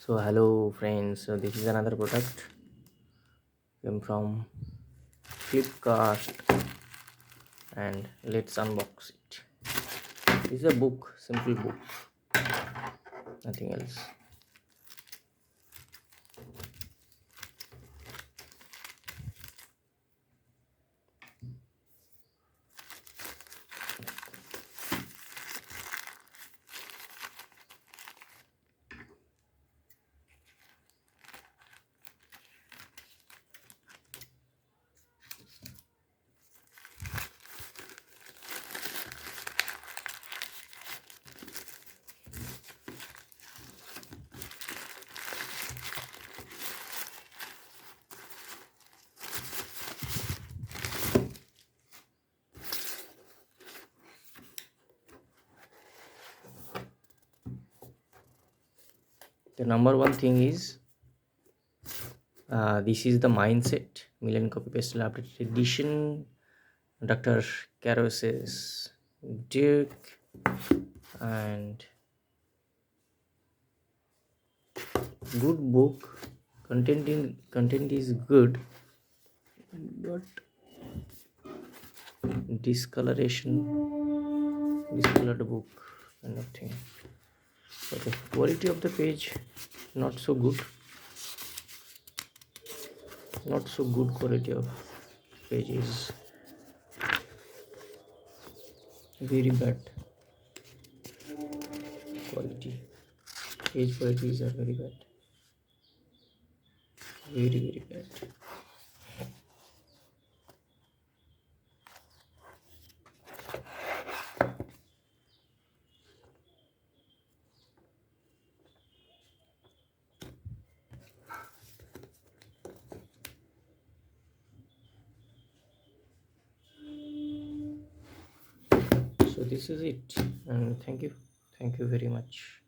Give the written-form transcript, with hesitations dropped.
So hello friends, so this is another product came from Flipkart and let's unbox it. This is a book, simple book, nothing else. The number one thing is this is the Mindset Million Copy Paste Updated Edition. Dr. Caros's Duke and good book. Content is good, but discolored book kind of thing. But the quality of the page not so good, quality of pages, very bad quality. Page qualities are very bad, very bad. So this is it, and thank you very much.